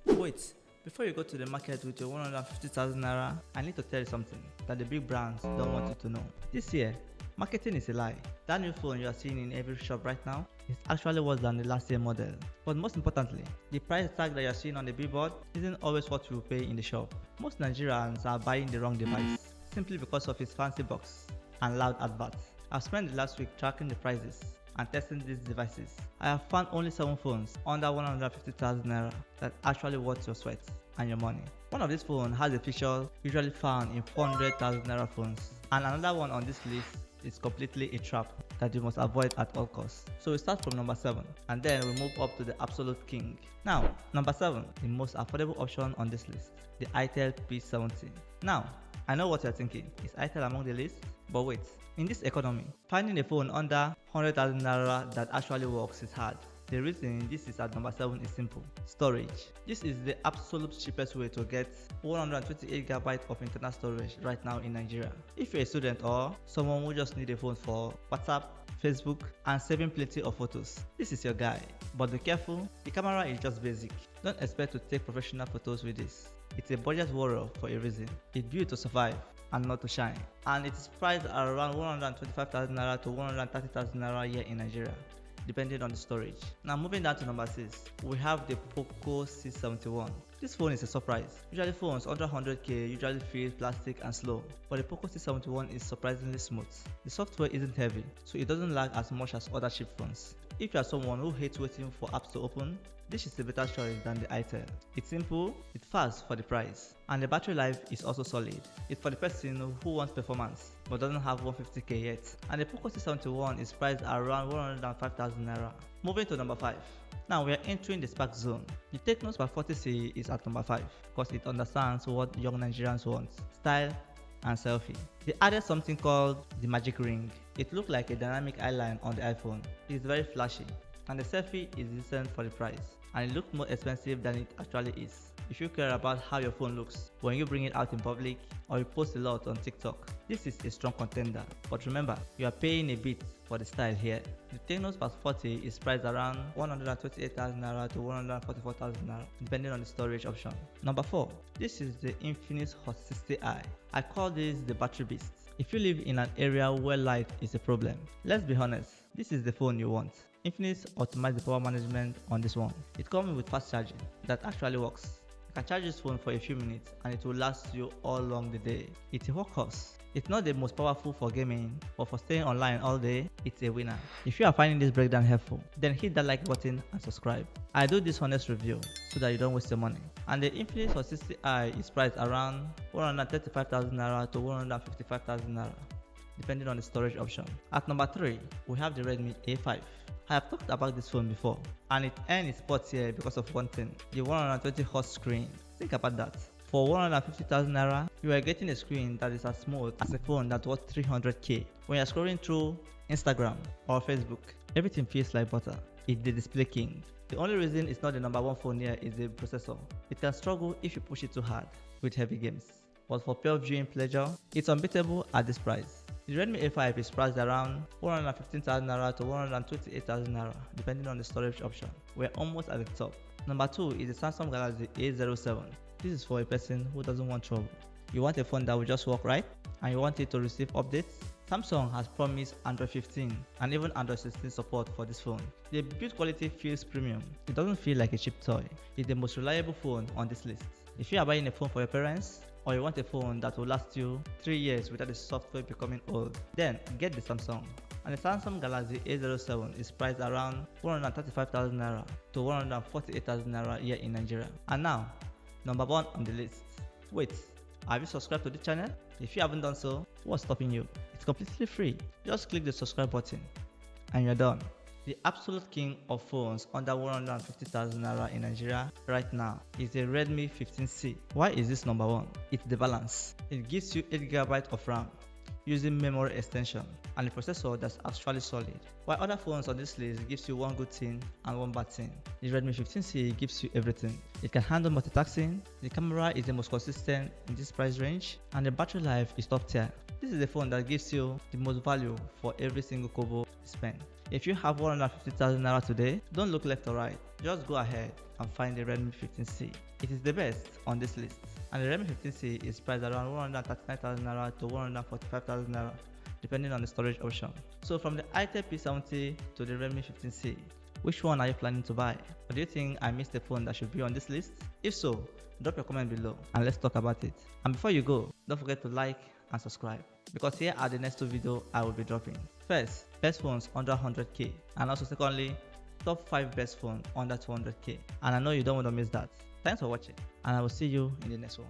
Wait, before you go to the market with your 150,000 naira, I need to tell you something that the big brands don't want you to know. This year, marketing is a lie. That new phone you are seeing in every shop right now is actually worse than the last year model. But most importantly, the price tag that you are seeing on the billboard isn't always what you will pay in the shop. Most Nigerians are buying the wrong device simply because of its fancy box and loud adverts. I've spent the last week tracking the prices and testing these devices. I have found only 7 phones under 150,000 naira that actually worth your sweat and your money. One of these phones has a feature usually found in 400,000 naira phones, and another one on this list is completely a trap that you must avoid at all costs. So we start from number 7 and then we move up to the absolute king. Now, number 7, the most affordable option on this list, the itel P70. Now, I know what you're thinking, is itel among the list? But wait, in this economy, finding a phone under 100,000 naira that actually works is hard. The reason this is at number 7 is simple: storage. This is the absolute cheapest way to get 128GB of internal storage right now in Nigeria. If you're a student or someone who just need a phone for WhatsApp, Facebook, and saving plenty of photos, this is your guy. But be careful, the camera is just basic. Don't expect to take professional photos with this. It's a budget warrior for a reason. It's built to survive and not to shine. And it is priced at around 125,000 naira to 130,000 naira here in Nigeria, depending on the storage. Now moving down to number 6, we have the Poco C71. This phone is a surprise. Usually phones under 100k usually feel plastic and slow, but the Poco C71 is surprisingly smooth. The software isn't heavy, so it doesn't lag as much as other cheap phones. If you are someone who hates waiting for apps to open, this is a better choice than the itel. It's simple, it's fast for the price, and the battery life is also solid. It's for the person who wants performance but doesn't have 150k yet. And the Poco C71 is priced around 105,000 naira. Moving to number 5. Now we are entering the spark zone. The Tecno Spark 40C is at number 5 because it understands what young Nigerians want: style and selfie. They added something called the magic ring. It looked like a dynamic eyeline on the iPhone. It is very flashy, and the selfie is decent for the price, and it looked more expensive than it actually is. If you care about how your phone looks when you bring it out in public or you post a lot on TikTok, this is a strong contender. But remember, you are paying a bit for the style here. The Tecno Spark 40 is priced around 128,000 naira to 144,000 naira, depending on the storage option. Number 4, this is the Infinix Hot 60i. I call this the battery beast. If you live in an area where light is a problem, let's be honest, this is the phone you want. Infinix optimized the power management on this one. It comes with fast charging that actually works. You can charge this phone for a few minutes and it will last you all along the day. It's a workhorse. It's not the most powerful for gaming, but for staying online all day, it's a winner. If you are finding this breakdown helpful, then hit that like button and subscribe. I do this honest review so that you don't waste your money. And the Infinix Hot 60i is priced around 135,000 naira to 155,000 naira, depending on the storage option. At number 3, we have the Redmi A5. I have talked about this phone before, and it earned its spot here because of one thing: the 120Hz screen. Think about that. For 150,000 naira, you are getting a screen that is as smooth as a phone that worth 300k. When you are scrolling through Instagram or Facebook, everything feels like butter. It's the display king. The only reason it's not the number 1 phone here is the processor. It can struggle if you push it too hard with heavy games, but for pure viewing pleasure, it's unbeatable at this price. The Redmi A5 is priced around 115,000 naira to 128,000 naira, depending on the storage option. We're almost at the top. Number 2 is the Samsung Galaxy A07. This is for a person who doesn't want trouble. You want a phone that will just work right, and you want it to receive updates? Samsung has promised Android 15 and even Android 16 support for this phone. The build quality feels premium. It doesn't feel like a cheap toy. It's the most reliable phone on this list. If you are buying a phone for your parents, or you want a phone that will last you 3 years without the software becoming old, then get the Samsung. And the Samsung Galaxy A07 is priced around 135,000 naira to 148,000 naira here in Nigeria. And now, number 1 on the list. Wait, have you subscribed to the channel? If you haven't done so, what's stopping you? It's completely free. Just click the subscribe button and you're done. The absolute king of phones under 150,000 naira in Nigeria right now is the Redmi 15C. Why is this number 1? It's the balance. It gives you 8GB of RAM using memory extension and a processor that's actually solid. While other phones on this list gives you one good thing and one bad thing, the Redmi 15C gives you everything. It can handle multitasking, the camera is the most consistent in this price range, and the battery life is top tier. This is the phone that gives you the most value for every single Kobo you spend. If you have 150,000 Naira today, don't look left or right. Just go ahead and find the Redmi 15C. It is the best on this list. And the Redmi 15C is priced around 139,000 Naira to 145,000 Naira, depending on the storage option. So from the itel P70 to the Redmi 15C, which one are you planning to buy? Or do you think I missed a phone that should be on this list? If so, drop your comment below and let's talk about it. And before you go, don't forget to like and subscribe, because here are the next two videos I will be dropping. First, best phones under 100k, and also secondly, top 5 best phones under 200k. And I know you don't want to miss that. Thanks for watching, and I will see you in the next one.